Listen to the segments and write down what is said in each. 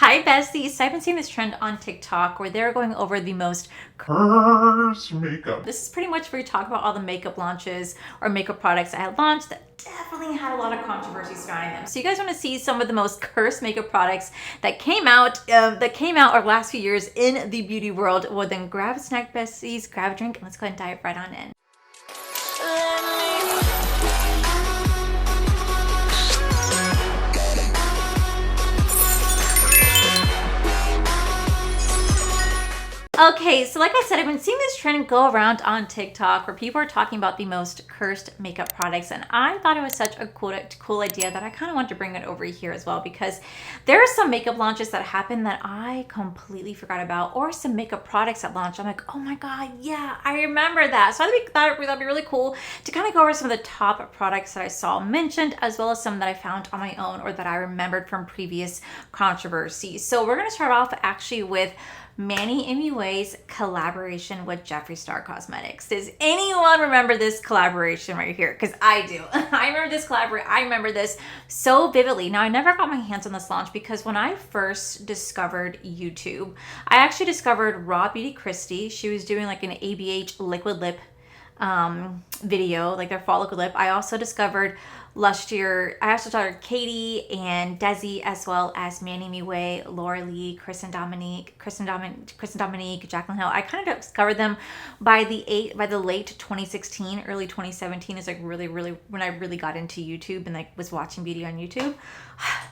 Hi besties, so I've been seeing this trend on TikTok where they're going over the most cursed makeup. This is pretty much where we talk about all the makeup launches or makeup products that had launched that definitely had a lot of controversy surrounding them. So you guys want to see some of the most cursed makeup products that came out over the last few years in the beauty world? Well then grab a snack besties, grab a drink, and let's go ahead and dive right on in. Okay, so like I said, I've been seeing this trend go around on TikTok where people are talking about the most cursed makeup products, and I thought it was such a cool idea that I kind of want to bring it over here as well, because there are some makeup launches that happen that I completely forgot about, or some makeup products that launch. I'm like, oh my god, yeah, I remember that. So I thought that'd be really cool to kind of go over some of the top products that I saw mentioned, as well as some that I found on my own or that I remembered from previous controversies. So we're going to start off actually with Manny MUA's collaboration with Jeffree Star Cosmetics. Does anyone remember this collaboration right here? Because I do. I remember this so vividly. Now, I never got my hands on this launch because when I first discovered YouTube, I actually discovered Raw Beauty Christie. She was doing like an ABH liquid lip video, like their fall liquid lip. I also discovered Katie and Desi, as well as Manny MUA, Laura Lee, Kristen Dominique, Jaclyn Hill. I kind of discovered them by the late 2016, early 2017 is like really when I really got into YouTube and like was watching beauty on YouTube.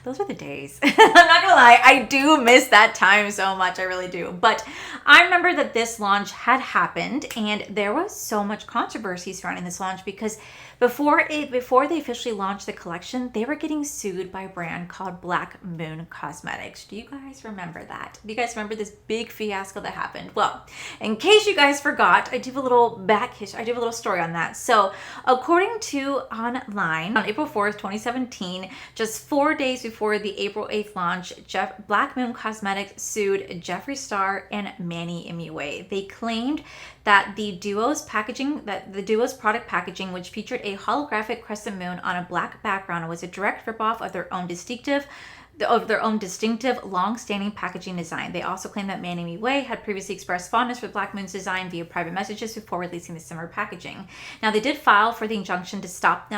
Those were the days. I'm not gonna lie, I do miss that time so much. I really do. But I remember that this launch had happened and there was so much controversy surrounding this launch because before they officially launched the collection, they were getting sued by a brand called Black Moon Cosmetics. Do you guys remember that? Do you guys remember this big fiasco that happened? Well, in case you guys forgot, I do have a little story on that. So, according to online, on April 4th, 2017, just 4 days before the April 8th launch, Black Moon Cosmetics sued Jeffree Star and Manny MUA. They claimed that the duo's product packaging, which featured a holographic crescent moon on a black background, was a direct ripoff of their own distinctive long-standing packaging design. They also claimed that Manny MUA had previously expressed fondness for Black Moon's design via private messages before releasing the similar packaging. Now, they did file an injunction to stop the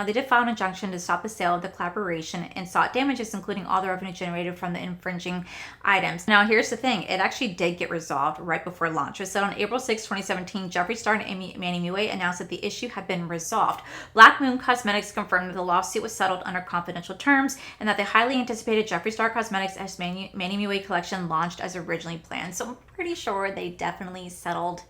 sale of the collaboration and sought damages, including all the revenue generated from the infringing items. Now, here's the thing. It actually did get resolved right before launch. So on April 6, 2017, Jeffree Star and Manny MUA announced that the issue had been resolved. Black Moon Cosmetics confirmed that the lawsuit was settled under confidential terms and that the highly anticipated Jeffree Star Cosmetics as Manny MUA collection launched as originally planned. So I'm pretty sure they definitely settled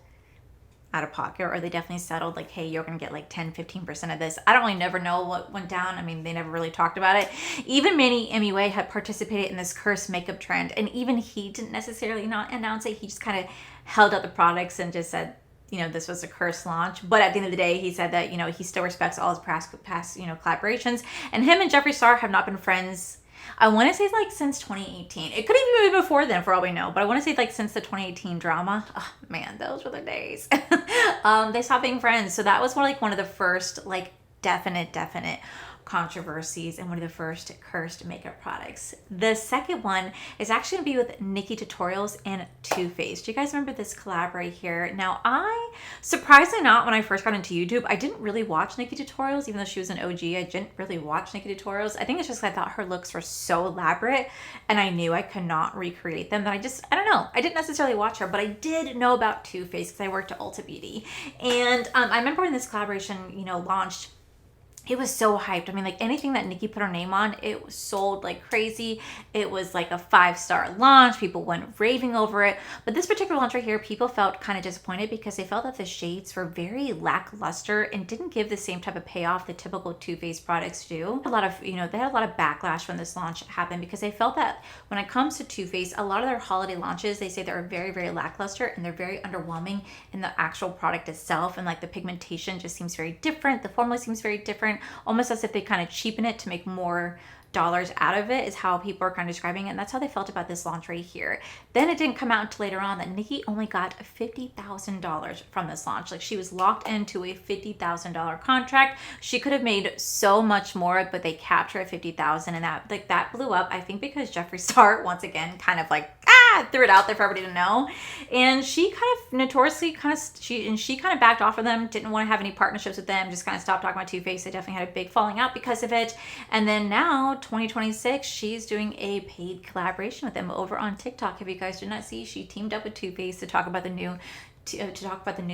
out of pocket, or they definitely settled like, hey, you're gonna get like 10-15% of this. I don't really never know what went down. I mean, they never really talked about it. Even Manny MUA had participated in this cursed makeup trend, and even he didn't necessarily not announce it. He just kind of held out the products and just said, this was a cursed launch. But at the end of the day, he said that, he still respects all his past collaborations. And him and Jeffree Star have not been friends, I want to say like since 2018. It could even be before then for all we know, but I want to say like since the 2018 drama. Oh man, those were the days. They stopped being friends. So that was one of the first like definite controversies and one of the first cursed makeup products. The second one is actually going to be with Nikkie Tutorials and Too Faced. Do you guys remember this collab right here? Now, surprisingly not, when I first got into YouTube, I didn't really watch Nikkie Tutorials, even though she was an OG. I didn't really watch Nikkie Tutorials. I think it's just I thought her looks were so elaborate and I knew I could not recreate them, that I don't know. I didn't necessarily watch her, but I did know about Too Faced because I worked at Ulta Beauty. And I remember when this collaboration, launched, it was so hyped. I mean, like anything that Nikkie put her name on, it was sold like crazy. It was like a 5-star launch. People went raving over it. But this particular launch right here, people felt kind of disappointed because they felt that the shades were very lackluster and didn't give the same type of payoff that typical Too Faced products do. They had a lot of backlash when this launch happened because they felt that when it comes to Too Faced, a lot of their holiday launches, they say they're very lackluster and they're very underwhelming in the actual product itself. And like the pigmentation just seems very different. The formula seems very different, almost as if they kind of cheapen it to make more dollars out of it is how people are kind of describing it. And that's how they felt about this launch right here. Then it didn't come out until later on that Nicki only got $50,000 from this launch. Like she was locked into a $50,000 contract. She could have made so much more, but they capped her at $50,000, and that blew up. I think because Jeffree Star once again kind of like threw it out there for everybody to know, and she kind of notoriously she kind of backed off of them, didn't want to have any partnerships with them, just kind of stopped talking about Too Faced. They definitely had a big falling out because of it. And then now 2026, she's doing a paid collaboration with them over on TikTok. If you guys did not see, she teamed up with Too Faced to talk about the new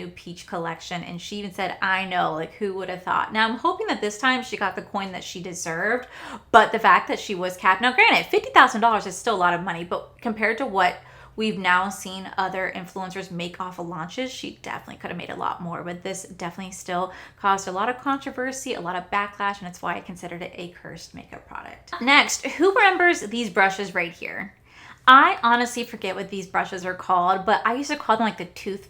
peach collection, and she even said, I know, like who would have thought. Now I'm hoping that this time she got the coin that she deserved, but the fact that she was capped, now granted $50,000 is still a lot of money, but compared to what we've now seen other influencers make off of launches, she definitely could have made a lot more, but this definitely still caused a lot of controversy, a lot of backlash, and it's why I considered it a cursed makeup product. Next, who remembers these brushes right here? I honestly forget what these brushes are called, but I used to call them like the toothbrushes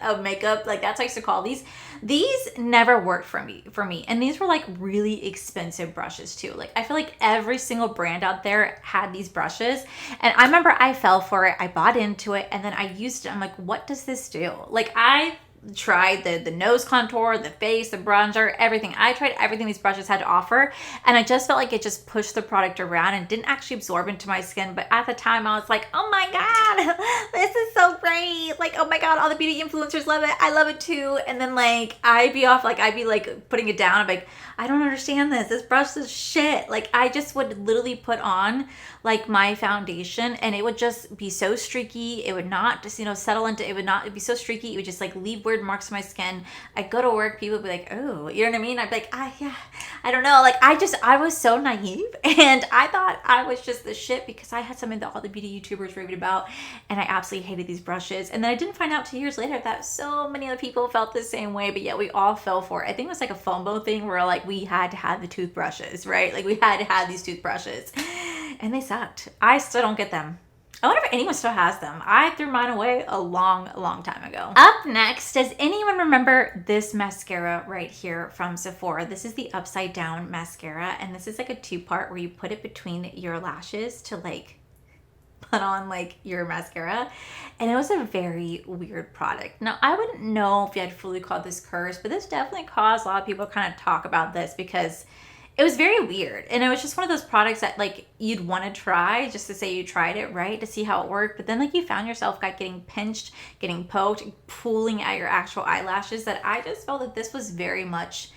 of makeup. Like that's what I used to call these. These never worked for me. And these were like really expensive brushes too. Like I feel like every single brand out there had these brushes. And I remember I fell for it. I bought into it and then I used it. I'm like, what does this do? Like I tried the nose contour, the face, the bronzer, everything. I tried everything these brushes had to offer, and I just felt like it just pushed the product around and didn't actually absorb into my skin. But at the time I was like, oh my god, this is so great, like oh my god, all the beauty influencers love it, I love it too. And then like I'd be putting it down. I'm like, I don't understand this brush is shit. Like I just would literally put on like my foundation and it would just be so streaky. It would not just, settle into, it'd be so streaky. It would just like leave weird marks on my skin. I'd go to work, people would be like, oh, you know what I mean? I'd be like, yeah, I don't know. Like I was so naive and I thought I was just the shit because I had something that all the beauty YouTubers raved about and I absolutely hated these brushes. And then I didn't find out 2 years later that so many other people felt the same way, but yet we all fell for it. I think it was like a FOMO thing where like we had to have the toothbrushes, right? Like we had to have these toothbrushes and they sucked. I still don't get them. I wonder if anyone still has them. I threw mine away a long time ago. Up next, does anyone remember this mascara right here from Sephora? This is the upside down mascara, and this is like a two-part where you put it between your lashes to like put on like your mascara, and it was a very weird product. Now I wouldn't know if you had fully called this curse, but this definitely caused a lot of people to kind of talk about this because it was very weird. And it was just one of those products that like you'd want to try just to say you tried it, right? To see how it worked. But then like you found yourself getting pinched, getting poked, pulling at your actual eyelashes, that I just felt that this was very much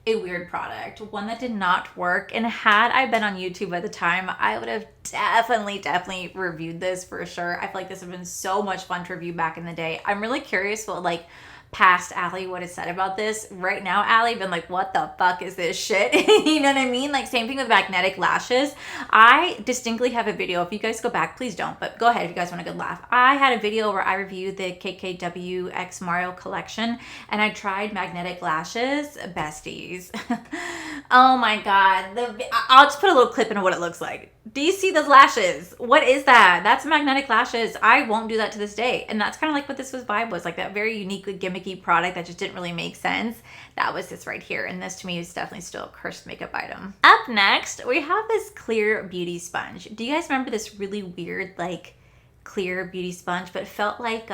a weird product, one that did not work. And had I been on YouTube at the time, I would have definitely reviewed this for sure. I feel like this would have been so much fun to review back in the day. I'm really curious what like past Allie would have said about this. Right now, Allie been like, what the fuck is this shit? You know what I mean? Like same thing with magnetic lashes. I distinctly have a video. If you guys go back, please don't, but go ahead if you guys want a good laugh. I had a video where I reviewed the KKW X Mario collection and I tried magnetic lashes, Besties. Oh my god. I'll just put a little clip into what it looks like. Do you see those lashes? What is that? That's magnetic lashes. I won't do that to this day. And that's kind of like what this vibe was, like that very uniquely gimmicky product that just didn't really make sense. That was this right here. And this to me is definitely still a cursed makeup item. Up next, we have this clear beauty sponge. Do you guys remember this really weird, like clear beauty sponge, but it felt like,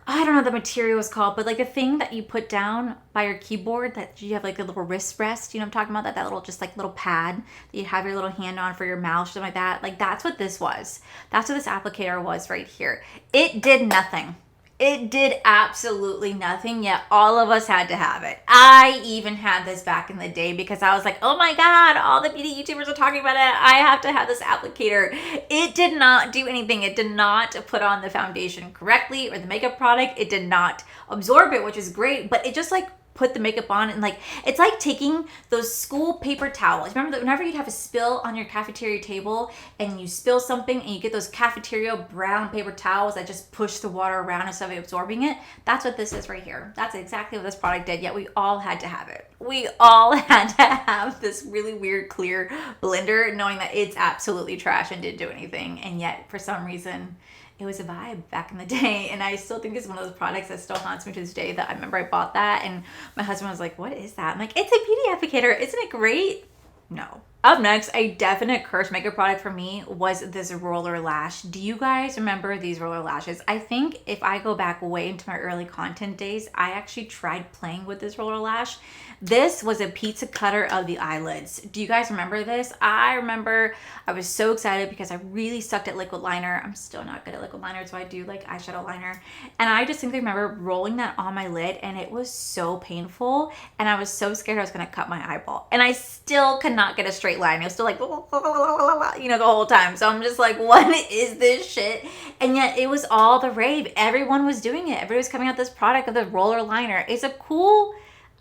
I don't know what the material is called, but like a thing that you put down by your keyboard that you have like a little wrist rest, you know what I'm talking about? That little, just like little pad that you have your little hand on for your mouth, something like that. Like that's what this was. That's what this applicator was right here. It did nothing. It did absolutely nothing, yet all of us had to have it. I even had this back in the day because I was like, oh my god, all the beauty YouTubers are talking about it. I have to have this applicator. It did not do anything. It did not put on the foundation correctly or the makeup product. It did not absorb it, which is great, but it just like put the makeup on, and like it's like taking those school paper towels. Remember that whenever you'd have a spill on your cafeteria table and you spill something and you get those cafeteria brown paper towels that just push the water around instead of absorbing it? That's what this is right here. That's exactly what this product did, yet we all had to have it. We all had to have this really weird clear blender knowing that it's absolutely trash and didn't do anything, and yet for some reason it was a vibe back in the day. And I still think it's one of those products that still haunts me to this day, that I remember I bought that and my husband was like, what is that? I'm like, it's a beauty applicator. Isn't it great? No. Up next, a definite curse makeup product for me was this roller lash. Do you guys remember these roller lashes? I think if I go back way into my early content days, I actually tried playing with this roller lash. This was a pizza cutter of the eyelids. Do you guys remember this? I remember I was so excited because I really sucked at liquid liner. I'm still not good at liquid liner, so I do like eyeshadow liner. And I distinctly remember rolling that on my lid and it was so painful. And I was so scared I was gonna cut my eyeball. And I still could not get a straight line. It was still like, you know, the whole time. So I'm just like, what is this shit? And yet it was all the rave. Everyone was doing it. Everybody was coming out with this product of the roller liner. It's a cool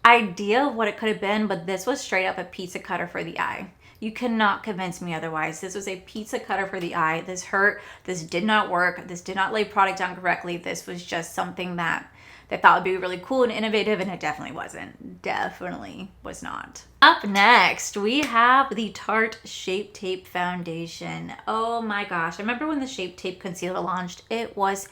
idea of what it could have been, but this was straight up a pizza cutter for the eye. You cannot convince me otherwise. This was a pizza cutter for the eye. This hurt. This did not work. This did not lay product down correctly. This was just something that they thought would be really cool and innovative, and it definitely wasn't. Definitely was not. Up next, we have the Tarte Shape Tape Foundation. Oh my gosh. I remember when the Shape Tape Concealer launched, it was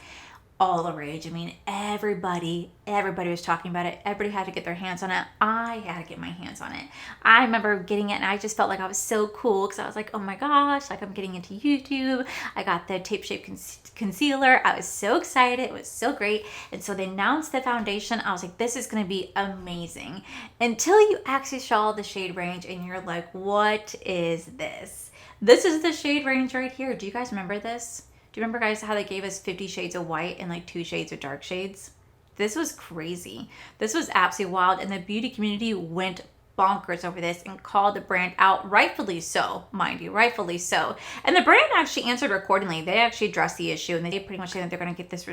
all the rage. I mean, everybody was talking about it. Everybody had to get their hands on it. I had to get my hands on it. I remember getting it and I just felt like I was so cool because I was like, oh my gosh, like I'm getting into YouTube. I got the Tape Shape Concealer. I was so excited. It was so great. And so they announced the foundation. I was like, this is going to be amazing. Until you actually saw the shade range and you're like, what is this? This is the shade range right here. Do you guys remember this? Do you remember, guys, how they gave us 50 shades of white and like 2 shades of dark shades? This was crazy. This was absolutely wild. And the beauty community went bonkers over this and called the brand out, rightfully so, mind you, rightfully so. And the brand actually answered accordingly. They actually addressed the issue and they pretty much said that they're going to get this,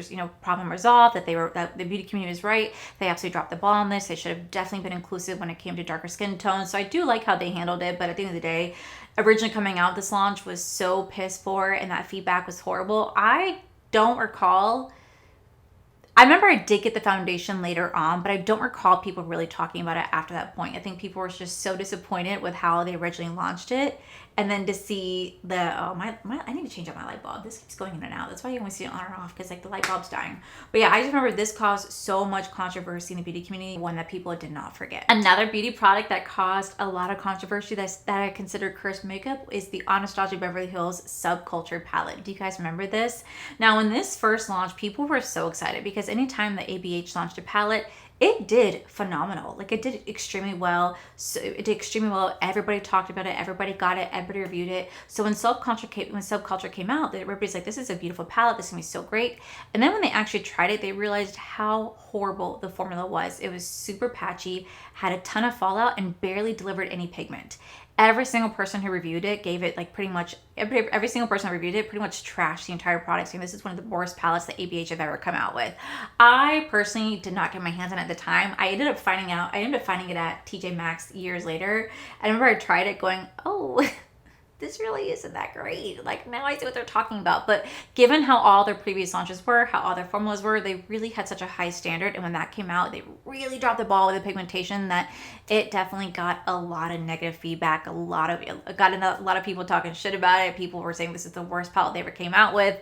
problem resolved, that the beauty community was right. They absolutely dropped the ball on this. They should have definitely been inclusive when it came to darker skin tones. So I do like how they handled it, but at the end of the day, originally coming out, this launch was so piss poor and that feedback was horrible. I don't recall. I remember I did get the foundation later on, but I don't recall people really talking about it after that point. I think people were just so disappointed with how they originally launched it. And then to see the, I need to change out my light bulb. This keeps going in and out. That's why you always see it on or off, because like the light bulb's dying. But yeah, I just remember this caused so much controversy in the beauty community, one that people did not forget. Another beauty product that caused a lot of controversy that I consider cursed makeup is the Anastasia Beverly Hills Subculture Palette. Do you guys remember this? Now, when this first launched, people were so excited because anytime the ABH launched a palette, it did phenomenal. Like, it did extremely well. So it did extremely well. Everybody talked about it. Everybody got it. Everybody reviewed it. So when Subculture came out, everybody's like, this is a beautiful palette. This is gonna be so great. And then when they actually tried it, they realized how horrible the formula was. It was super patchy, had a ton of fallout, and barely delivered any pigment. Every single person who reviewed it gave it like pretty much, every single person who reviewed it pretty much trashed the entire product, saying this is one of the worst palettes that ABH have ever come out with. I personally did not get my hands on it at the time. I ended up finding it at TJ Maxx years later. I remember I tried it going, oh, this really isn't that great. Like, now I see what they're talking about. But given how all their previous launches were, how all their formulas were, they really had such a high standard. And when that came out, they really dropped the ball with the pigmentation that it definitely got a lot of negative feedback. A lot of people talking shit about it. People were saying this is the worst palette they ever came out with.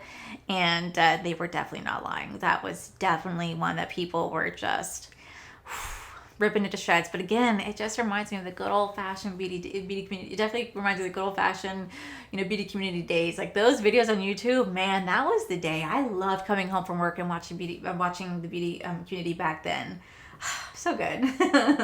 And they were definitely not lying. That was definitely one that people were just ripping it to shreds. But again, it just reminds me of the good old-fashioned beauty community. It definitely reminds me of the good old-fashioned, beauty community days. Like those videos on YouTube, man, that was the day. I loved coming home from work and watching the beauty community back then. So good.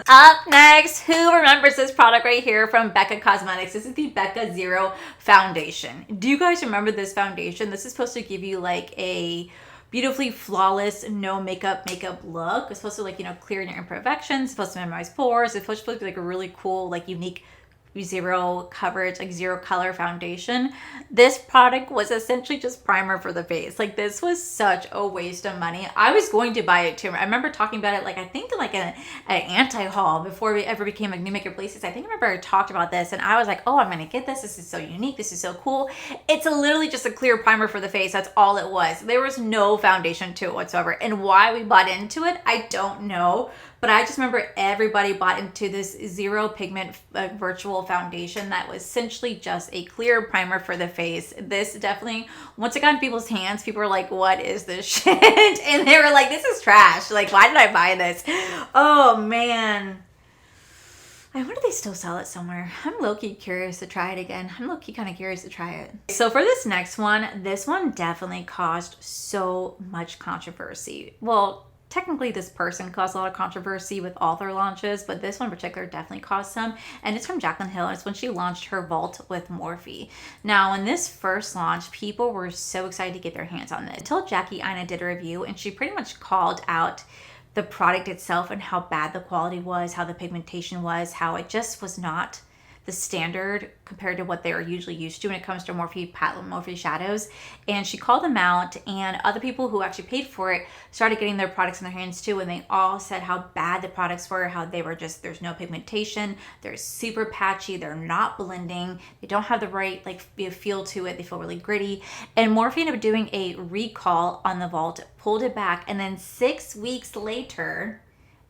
Up next, who remembers this product right here from Becca Cosmetics? This is the Becca Zero Foundation. Do you guys remember this foundation? This is supposed to give you like a beautifully flawless, no makeup look. It's supposed to clear your imperfections. It's supposed to minimize pores. It's supposed to be like a really cool, like unique zero coverage, like zero color foundation. This product was essentially just primer for the face. Like, this was such a waste of money. I was going to buy it too. I remember talking about it, like I think like an anti-haul before we ever became like New Makeup Places. I think I remember I talked about this and I was like, oh, I'm gonna get this. This is so unique. This is so cool. It's literally just a clear primer for the face. That's all it was. There was no foundation to it whatsoever. And why we bought into it, I don't know. But I just remember everybody bought into this zero pigment virtual foundation that was essentially just a clear primer for the face. This definitely, once it got in people's hands, people were like, what is this shit? And they were like, this is trash. Like, why did I buy this? Oh man. I wonder if they still sell it somewhere. I'm low-key curious to try it again. I'm low-key kind of curious to try it. So for this next one, this one definitely caused so much controversy. Well, technically this person caused a lot of controversy with all their launches, but this one in particular definitely caused some. And it's from Jaclyn Hill, and it's when she launched her Vault with Morphe. Now, when this first launched, people were so excited to get their hands on this. Until Jackie Aina did a review, and she pretty much called out the product itself and how bad the quality was, how the pigmentation was, how it just was not the standard compared to what they are usually used to when it comes to Morphe Morphe shadows. And she called them out, and other people who actually paid for it started getting their products in their hands too, and they all said how bad the products were, how they were just, there's no pigmentation, they're super patchy, they're not blending, they don't have the right like feel to it, they feel really gritty. And Morphe ended up doing a recall on the Vault, pulled it back, and then 6 weeks later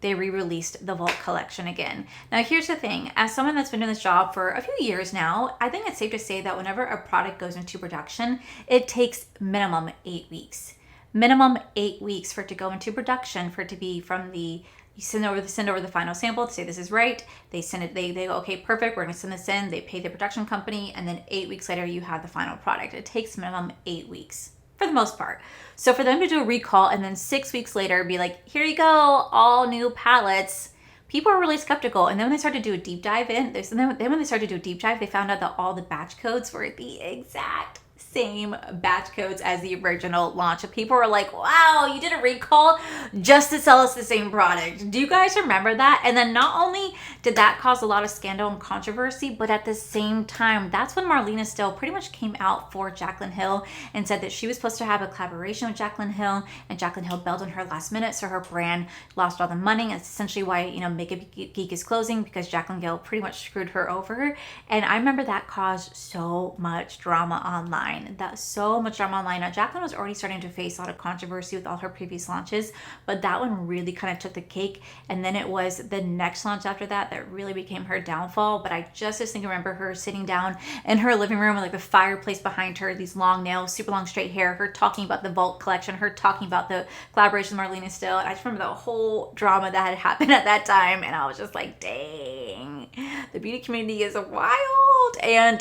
they re-released the Vault collection again. Now here's the thing, as someone that's been doing this job for a few years now, I think it's safe to say that whenever a product goes into production, it takes minimum 8 weeks. Minimum 8 weeks for it to go into production, for it to be from the, you send over the final sample to say this is right, they send it, they go, okay, perfect, we're gonna send this in, they pay the production company, and then 8 weeks later you have the final product. It takes minimum 8 weeks. For the most part. So for them to do a recall and then 6 weeks later be like, here you go, all new palettes, people are really skeptical. And then when they started to do a deep dive in, then when they started to do a deep dive, they found out that all the batch codes were the exact same batch codes as the original launch. And people were like, wow, you did a recall just to sell us the same product. Do you guys remember that? And then not only did that cause a lot of scandal and controversy, but at the same time, that's when Marlena Still pretty much came out for Jaclyn Hill and said that she was supposed to have a collaboration with Jaclyn Hill, and Jaclyn Hill bailed on her last minute, so her brand lost all the money. That's essentially why, you know, Makeup Geek is closing, because Jaclyn Hill pretty much screwed her over. And I remember that caused so much drama online. That so much drama online. Now, Jaclyn was already starting to face a lot of controversy with all her previous launches, but that one really kind of took the cake. And then it was the next launch after that that really became her downfall. But I just distinctly remember her sitting down in her living room with like the fireplace behind her, these long nails, super long straight hair, her talking about the Vault collection, her talking about the collaboration with Marlena Still. And I just remember the whole drama that had happened at that time, and I was just like, dang, the beauty community is wild. And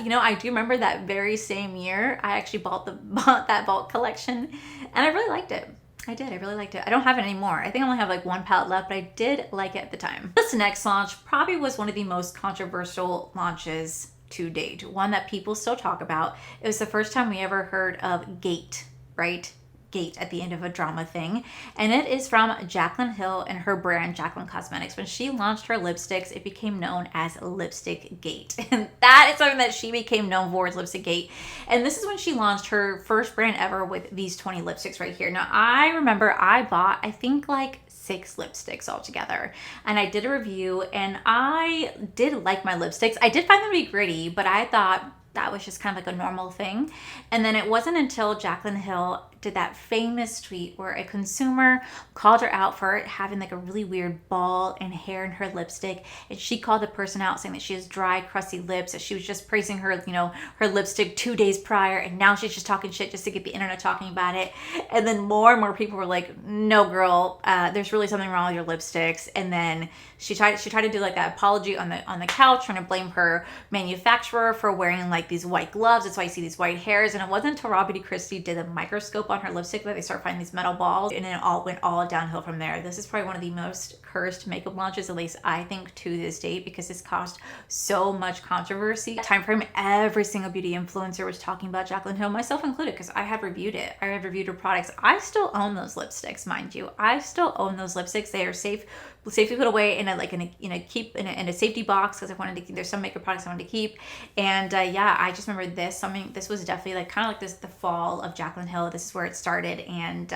you know, I do remember that very same year I actually bought that Vault collection, and I really liked it. I really liked it. I don't have it anymore. I think I only have like one palette left, but I did like it at the time. This next launch probably was one of the most controversial launches to date, one that people still talk about. It was the first time we ever heard of Gate, right? Gate at the end of a drama thing, and it is from Jaclyn Hill and her brand Jaclyn Cosmetics. When she launched her lipsticks, it became known as Lipstick Gate, and that is something that she became known for, is Lipstick Gate. And this is when she launched her first brand ever with these 20 lipsticks right here. Now I remember I bought, I think like 6 lipsticks altogether, and I did a review, and I did like my lipsticks. I did find them to be gritty, but I thought that was just kind of like a normal thing. And then it wasn't until Jaclyn Hill did that famous tweet where a consumer called her out for having like a really weird ball and hair in her lipstick, and she called the person out saying that she has dry, crusty lips, that she was just praising her, you know, her lipstick 2 days prior, and now she's just talking shit just to get the internet talking about it. And then more and more people were like, no girl, there's really something wrong with your lipsticks. And then she tried to do like an apology on the couch, trying to blame her manufacturer for wearing like these white gloves. That's why you see these white hairs. And it wasn't until Robert E. Christie did a microscope on her lipstick that they start finding these metal balls, and then it all went all downhill from there. This is probably one of the most cursed makeup launches, at least I think, to this date, because this caused so much controversy. That time frame, every single beauty influencer was talking about Jaclyn Hill, myself included, because I had reviewed it. I have reviewed her products. I still own those lipsticks, mind you. I still own those lipsticks. They are safely put away in a safety box, because I wanted to keep, there's some makeup products I wanted to keep. And yeah, I just remember this was definitely like kind of like this, the fall of Jaclyn Hill. This is where it started, and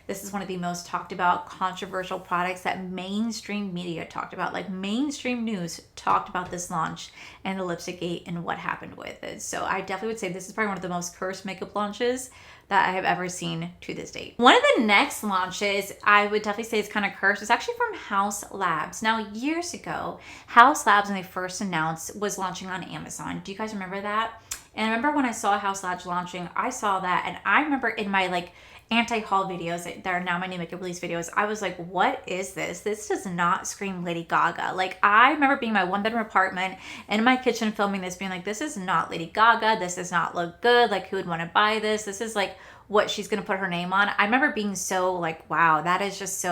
this is one of the most talked about controversial products that mainstream media talked about. Like mainstream news talked about this launch and the lipstick gate and what happened with it. So I definitely would say this is probably one of the most cursed makeup launches that I have ever seen to this date. One of the next launches I would definitely say is kind of cursed. It's actually from Haus Labs. Now, years ago, Haus Labs, when they first announced, was launching on Amazon. Do you guys remember that? And I remember when I saw Haus Labs launching, I saw that, and I remember in my like anti-haul videos that are now my new makeup release videos, I was like, what is this? This does not scream Lady Gaga. Like, I remember being in my one bedroom apartment in my kitchen filming this, being like, this is not Lady Gaga. This does not look good. Like, who would want to buy this? This is like what she's going to put her name on. I remember being so like, wow, that is just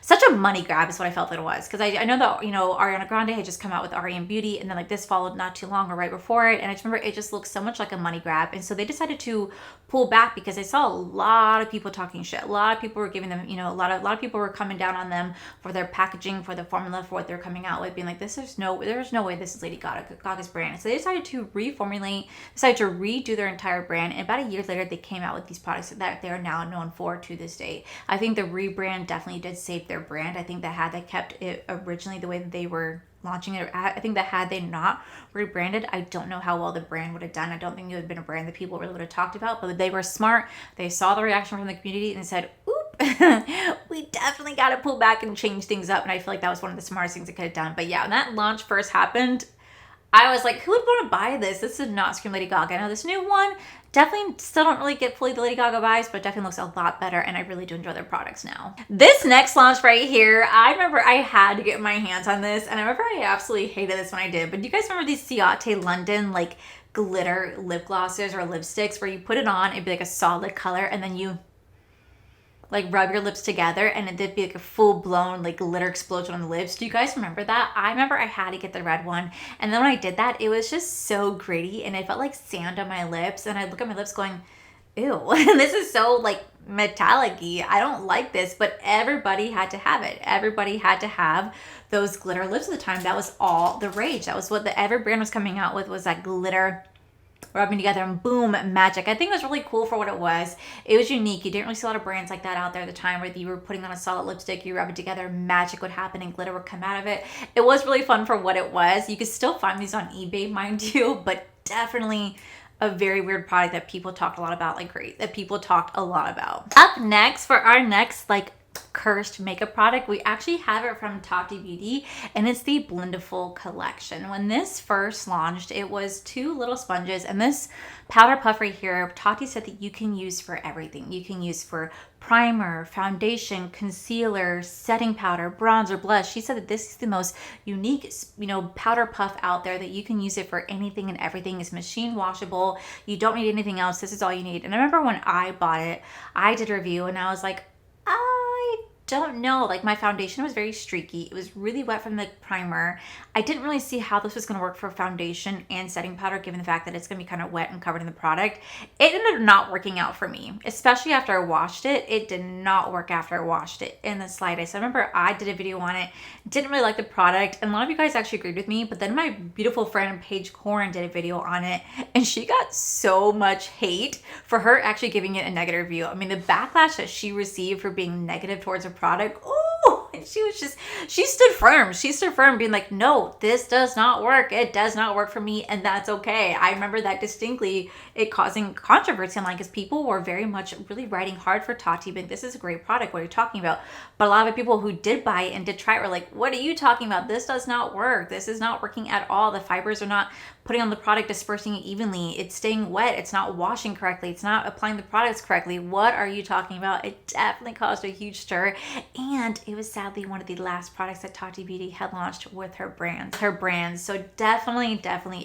such a money grab is what I felt that it was. Because I know that, you know, Ariana Grande had just come out with R.E.M. Beauty, and then like this followed not too long or right before it. And I just remember it just looked so much like a money grab. And so they decided to pull back because I saw a lot of people talking shit. A lot of people were giving them, you know, a lot of people were coming down on them for their packaging, for the formula, for what they're coming out with, being like, there's no way this is Lady Gaga's brand. So they decided to reformulate, decided to redo their entire brand. And about a year later, they came out with these products that they are now known for to this day. I think the rebrand definitely did save their brand. I think that had they kept it originally the way that they were launching it, I think that had they not rebranded, I don't know how well the brand would have done. I don't think it would have been a brand that people really would have talked about, but they were smart. They saw the reaction from the community and said, oop, we definitely got to pull back and change things up. And I feel like that was one of the smartest things they could have done. But yeah, when that launch first happened, I was like, who would want to buy this? This did not scream Lady Gaga. Now this new one, definitely still don't really get fully the Lady Gaga vibes, but definitely looks a lot better, and I really do enjoy their products now. This next launch right here, I remember I had to get my hands on this, and I remember I absolutely hated this when I did, but do you guys remember these Ciate London like glitter lip glosses or lipsticks where you put it on, it'd be like a solid color, and then you like rub your lips together and it did be like a full-blown like glitter explosion on the lips? Do you guys remember that? I remember I had to get the red one, and then when I did that, it was just so gritty and it felt like sand on my lips, and I look at my lips going, ew, this is so like metallic-y. I don't like this, but everybody had to have it. Everybody had to have those glitter lips at the time. That was all the rage. That was what every brand was coming out with, was that glitter rubbing together, and boom, magic. I think it was really cool for what it was. It was unique. You didn't really see a lot of brands like that out there at the time, where you were putting on a solid lipstick, you rub it together, magic would happen and glitter would come out of it. It was really fun for what it was. You could still find these on eBay, mind you, but definitely a very weird product that people talked a lot about, like great, that people talked a lot about. Up next, for our next like cursed makeup product, we actually have it from Tati Beauty, and it's the Blendiful collection. When this first launched, it was 2 little sponges, and this powder puff right here, Tati said that you can use for everything. You can use for primer, foundation, concealer, setting powder, bronzer, blush. She said that this is the most unique, you know, powder puff out there, that you can use it for anything and everything. It's machine washable. You don't need anything else. This is all you need. And I remember when I bought it, I did a review and I was like, I don't know, like my foundation was very streaky. It was really wet from the primer. I didn't really see how this was going to work for foundation and setting powder, given the fact that it's going to be kind of wet and covered in the product. It ended up not working out for me, especially after I washed it. It did not work after I washed it in the slightest. I remember I did a video on it, didn't really like the product, and a lot of you guys actually agreed with me, but then my beautiful friend Paige Corrin did a video on it, and she got so much hate for her actually giving it a negative review. I mean, the backlash that she received for being negative towards a product, oh, and she stood firm. She stood firm, being like, no, this does not work. It does not work for me, and that's okay. I remember that distinctly, it causing controversy online, because people were very much really writing hard for Tati, but this is a great product. What are you talking about? But a lot of people who did buy it and did try it were like, what are you talking about? This does not work. This is not working at all. The fibers are not putting on the product, dispersing it evenly. It's staying wet. It's not washing correctly. It's not applying the products correctly. What are you talking about? It definitely caused a huge stir, and it was sadly one of the last products that Tati Beauty had launched with her brands. So definitely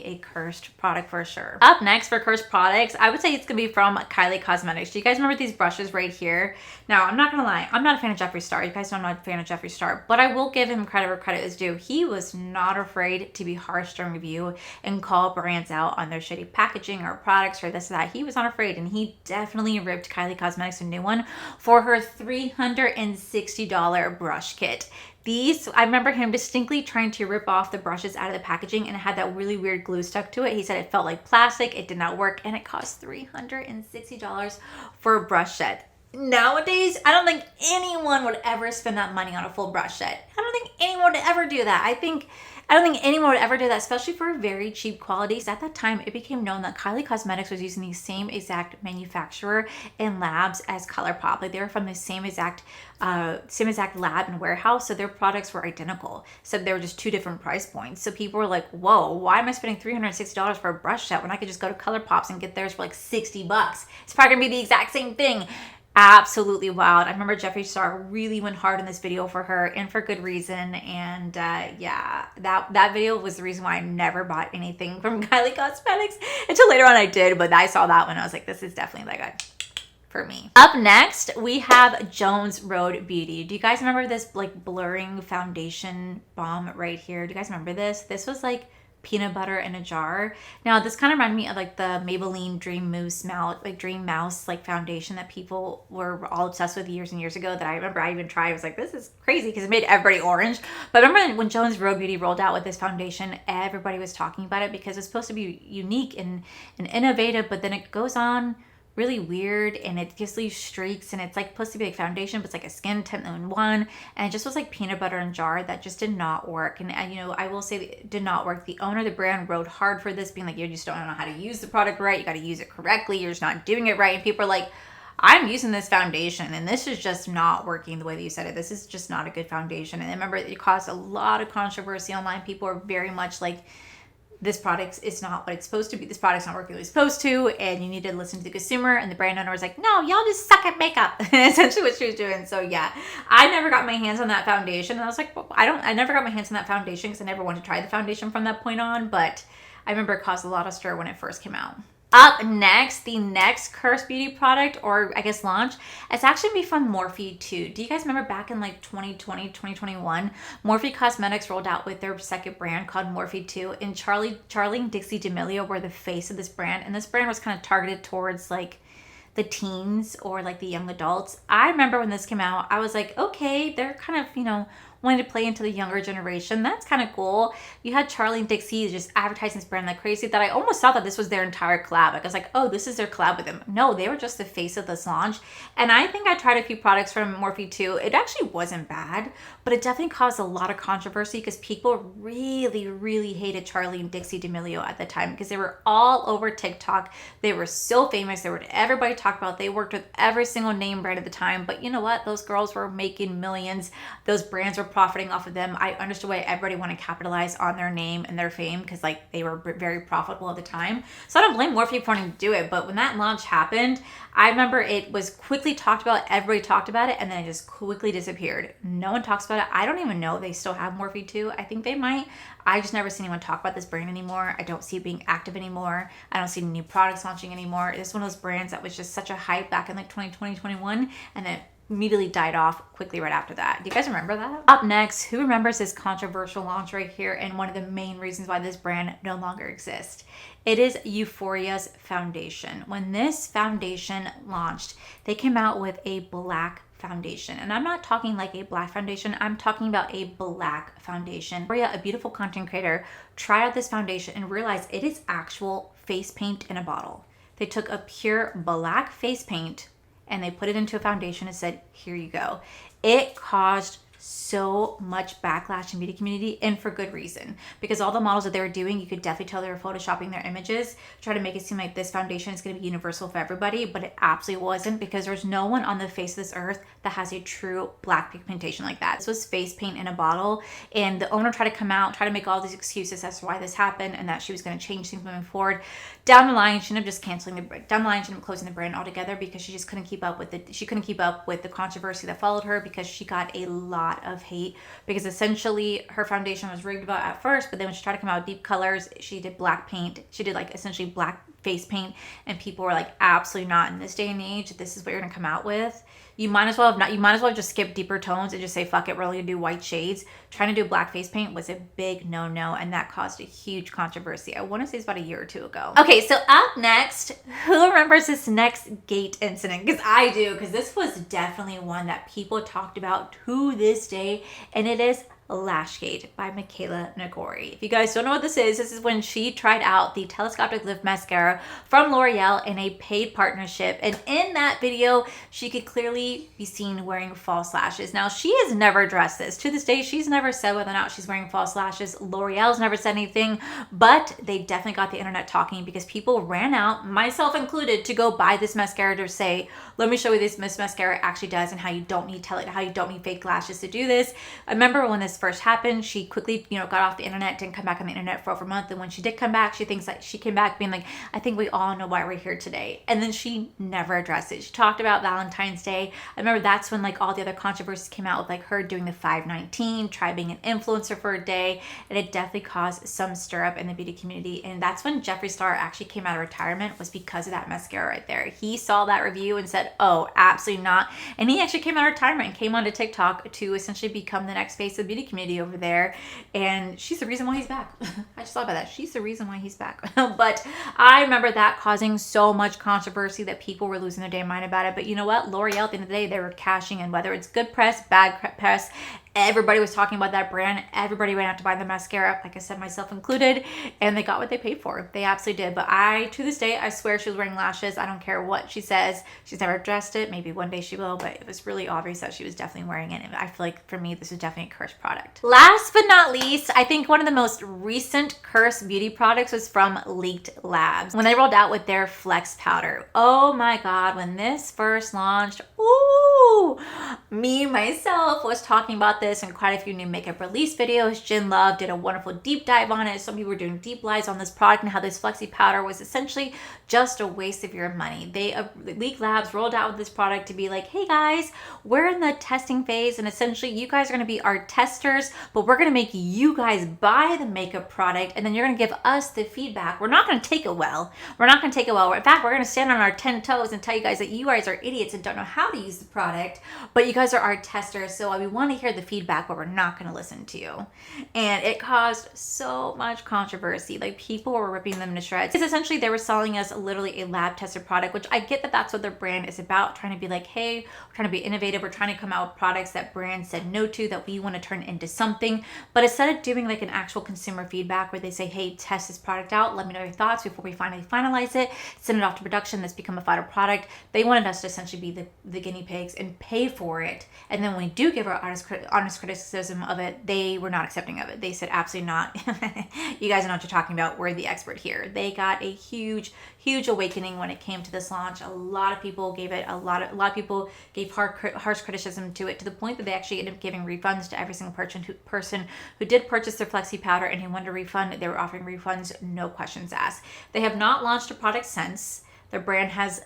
a cursed product for sure. Up next for cursed products, I would say it's gonna be from Kylie Cosmetics. Do you guys remember these brushes right here? Now, I'm not gonna lie, I'm not a fan of Jeffree Star. You guys know I'm not a fan of Jeffree Star, but I will give him credit where credit is due. He was not afraid to be harsh during review and call brands out on their shitty packaging or products or this or that. He was not afraid, and he definitely ripped Kylie Cosmetics a new one for her $360 brush kit. These, I remember him distinctly trying to rip off the brushes out of the packaging, and it had that really weird glue stuck to it. He said it felt like plastic, it did not work, and it cost $360 for a brush set. nowadays, I don't think anyone would ever spend that money on a full brush set. I don't think anyone would ever do that. I don't think anyone would ever do that, especially for very cheap qualities. At that time, it became known that Kylie Cosmetics was using the same exact manufacturer and labs as ColourPop. Like, they were from the same exact lab and warehouse, so their products were identical. So they were just two different price points. So people were like, whoa, why am I spending $360 for a brush set when I could just go to ColourPop's and get theirs for like $60? It's probably gonna be the exact same thing. Absolutely wild. I remember Jeffree Star really went hard in this video for her, and for good reason. And yeah, that video was the reason why I never bought anything from Kylie Cosmetics until later on I did, but I saw that one. I was like, this is definitely like a for me. Up next, we have Jones Road Beauty. Do you guys remember this like blurring foundation bomb right here? Do you guys remember this? This was like peanut butter in a jar. Now this kind of reminded me of like the Maybelline Dream Mouse like foundation that people were all obsessed with years and years ago, that I remember I even tried. I was like, this is crazy because it made everybody orange. But I remember when Jones Road Beauty rolled out with this foundation, everybody was talking about it because it's supposed to be unique and innovative, but then it goes on really weird and it just leaves streaks, and it's like supposed to be like foundation, but it's like a skin tint in one, and it just was like peanut butter in jar. That just did not work. And you know, I will say it did not work. The owner of the brand rode hard for this, being like, you just don't know how to use the product right, you got to use it correctly, you're just not doing it right. And people are like, I'm using this foundation and this is just not working the way that you said it. This is just not a good foundation. And I remember it caused a lot of controversy online. People are very much like, this product is not what it's supposed to be. This product's not working what it's supposed to, and you need to listen to the consumer. And the brand owner was like, no, y'all just suck at makeup. Essentially what she was doing. So yeah, I never got my hands on that foundation. And I was like, well, I never got my hands on that foundation because I never wanted to try the foundation from that point on. But I remember it caused a lot of stir when it first came out. Up next, the next Cursed Beauty product, or I guess launch, it's actually be from Morphe 2. Do you guys remember back in like 2020, 2021, Morphe Cosmetics rolled out with their second brand called Morphe 2, and Charlie and Dixie D'Amelio were the face of this brand, and this brand was kind of targeted towards like the teens or like the young adults. I remember when this came out, I was like, okay, they're kind of, you know, wanting to play into the younger generation. That's kind of cool. You had Charlie and Dixie just advertising this brand like crazy that I almost thought that this was their entire collab. Like, I was like, oh, this is their collab with them. No, they were just the face of this launch. And I think I tried a few products from Morphe 2. It actually wasn't bad, but it definitely caused a lot of controversy because people really, really hated Charlie and Dixie D'Amelio at the time because they were all over TikTok. They were so famous. They were what everybody talked about. They worked with every single name brand at the time. But you know what? Those girls were making millions. Those brands were profiting off of them. I understood why everybody wanted to capitalize on their name and their fame because like they were very profitable at the time. So I don't blame Morphe for wanting to do it. But when that launch happened, I remember it was quickly talked about. Everybody talked about it, and then it just quickly disappeared. No one talks about it. I don't even know if they still have Morphe 2. I think they might. I just never see anyone talk about this brand anymore. I don't see it being active anymore. I don't see new products launching anymore. It's one of those brands that was just such a hype back in like 2020, 2021, and then immediately died off quickly right after that. Do you guys remember that? Up next, who remembers this controversial launch right here and one of the main reasons why this brand no longer exists? It is Euphoria's foundation. When this foundation launched, they came out with a black foundation. And I'm not talking like a black foundation. I'm talking about a black foundation. Euphoria, a beautiful content creator, tried out this foundation and realized it is actual face paint in a bottle. They took a pure black face paint and they put it into a foundation and said, here you go. It caused so much backlash in the beauty community, and for good reason, because all the models that they were doing, you could definitely tell they were photoshopping their images, try to make it seem like this foundation is going to be universal for everybody, but it absolutely wasn't, because there's no one on the face of this earth that has a true black pigmentation like that. This was face paint in a bottle, and the owner tried to come out, try to make all these excuses as to why this happened and that she was going to change things moving forward. Down the line, she ended up just canceling down the line, she ended up closing the brand altogether because she just couldn't keep up with the controversy that followed her, because she got a lot of hate, because essentially her foundation was rigged about at first, but then when she tried to come out with deep colors, she did black paint. She did like essentially black face paint, and people were like, absolutely not, in this day and age, this is what you're gonna come out with. You might as well have just skip deeper tones and just say, fuck it, we're only gonna do white shades. Trying to do black face paint was a big no-no, and that caused a huge controversy. I want to say it's about a year or two ago. Okay, so up next, who remembers this next gate incident? Because I do, because this was definitely one that people talked about to this day, and it is Lashgate by Michaela Nagori. If you guys don't know what this is when she tried out the telescopic lift mascara from L'Oreal in a paid partnership. And in that video, she could clearly be seen wearing false lashes. Now, she has never addressed this. To this day, she's never said whether or not she's wearing false lashes. L'Oreal's never said anything, but they definitely got the internet talking because people ran out, myself included, to go buy this mascara to say, let me show you this mascara actually does and how you don't need fake lashes to do this. I remember when this first happened, she quickly, got off the internet, didn't come back on the internet for over a month. And when she did come back, she thinks that she came back being like, I think we all know why we're here today. And then she never addressed it. She talked about Valentine's Day. I remember that's when all the other controversies came out with her doing the 519, try being an influencer for a day. And it definitely caused some stir up in the beauty community. And that's when Jeffree Star actually came out of retirement, was because of that mascara right there. He saw that review and said, oh, absolutely not. And he actually came out of retirement and came onto TikTok to essentially become the next face of the beauty community over there. And she's the reason why he's back. I just thought about that. She's the reason why he's back. But I remember that causing so much controversy that people were losing their damn mind about it. But you know what? L'Oreal, at the end of the day, they were cashing in. Whether it's good press, bad press, everybody was talking about that brand. Everybody ran out to buy the mascara, like I said, myself included, and they got what they paid for. They absolutely did. But to this day, I swear she was wearing lashes. I don't care what she says. She's never addressed it. Maybe one day she will, but it was really obvious that she was definitely wearing it. And I feel like for me, this is definitely a cursed product. Last but not least, I think one of the most recent cursed beauty products was from Leaked Labs when they rolled out with their Flex powder. Oh my God, when this first launched, ooh, me myself was talking about this in quite a few new makeup release videos. Jin Love did a wonderful deep dive on it. Some people were doing deep dives on this product and how this Flexi powder was essentially just a waste of your money. Leaked Labs rolled out with this product to be like, hey guys, we're in the testing phase and essentially you guys are going to be our testers, but we're going to make you guys buy the makeup product and then you're going to give us the feedback. We're not going to take it well. We're not going to take it well. In fact, we're going to stand on our 10 toes and tell you guys that you guys are idiots and don't know how to use the product, but you guys are our testers. So we want to hear the feedback, but we're not going to listen to you. And it caused so much controversy. People were ripping them to shreds. Because essentially they were selling us literally a lab tested product, which I get that that's what their brand is about, trying to be like, hey, we're trying to be innovative. We're trying to come out with products that brands said no to, that we want to turn into something. But instead of doing an actual consumer feedback where they say, hey, test this product out, let me know your thoughts before we finally finalize it, send it off to production, let's become a final product. They wanted us to essentially be the guinea pigs and pay for it. And then when we do give our honest criticism of it, they were not accepting of it. They said, absolutely not. You guys know what you're talking about. We're the expert here. They got a huge awakening when it came to this launch. A lot of people gave it a lot of people gave harsh criticism to it, to the point that they actually ended up giving refunds to every single person who did purchase their Flexi powder and who wanted a refund. They were offering refunds, no questions asked. They have not launched a product since. Their brand has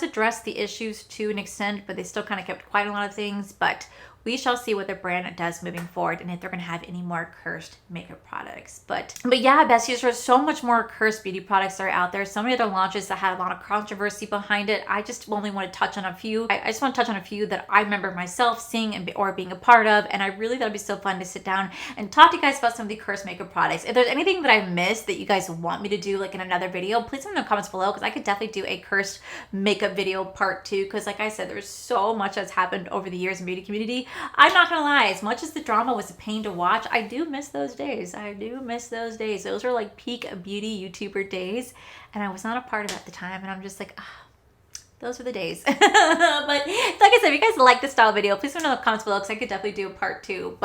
addressed the issues to an extent, but they still kind of kept quiet on a lot of things. But we shall see what the brand does moving forward and if they're going to have any more cursed makeup products. But yeah, besties, there's so much more cursed beauty products that are out there. So many other launches that had a lot of controversy behind it. I just only want to touch on a few. I just want to touch on a few that I remember myself seeing or being a part of. And I really thought it'd be so fun to sit down and talk to you guys about some of the cursed makeup products. If there's anything that I missed that you guys want me to do in another video, please let me know in the comments below, because I could definitely do a cursed makeup video part 2. Because like I said, there's so much that's happened over the years in beauty community. I'm not gonna lie, as much as the drama was a pain to watch, I do miss those days. I do miss those days. Those were peak beauty YouTuber days, and I was not a part of it at the time, and I'm just like, those were the days. But like I said, if you guys like this style video, please let me know in the comments below, because I could definitely do a part 2.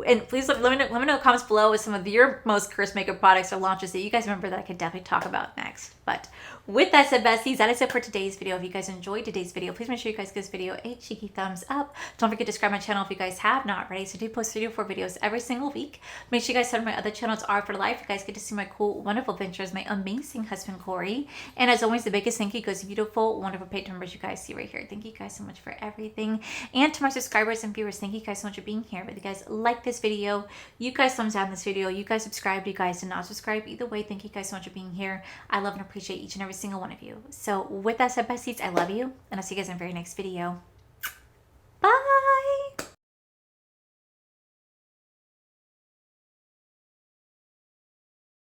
And please let me know in the comments below with some of your most cursed makeup products or launches that you guys remember that I could definitely talk about next. But with that said, besties, that is it for today's video. If you guys enjoyed today's video, please make sure you guys give this video a cheeky thumbs up. Don't forget to subscribe to my channel if you guys have not already. So I do post 3 to 4 videos every single week. Make sure you guys head to my other channels, are for life. You guys get to see my cool, wonderful adventures, my amazing husband, Corey. And as always, the biggest thank you goes to beautiful, wonderful patron members you guys see right here. Thank you guys so much for everything. And to my subscribers and viewers, thank you guys so much for being here. If you guys like this video, you guys thumbs down this video, you guys subscribe, you guys did not subscribe, either way, thank you guys so much for being here. I love and appreciate each and every single one of you. So with that said, besties, I love you, and I'll see you guys in the very next video.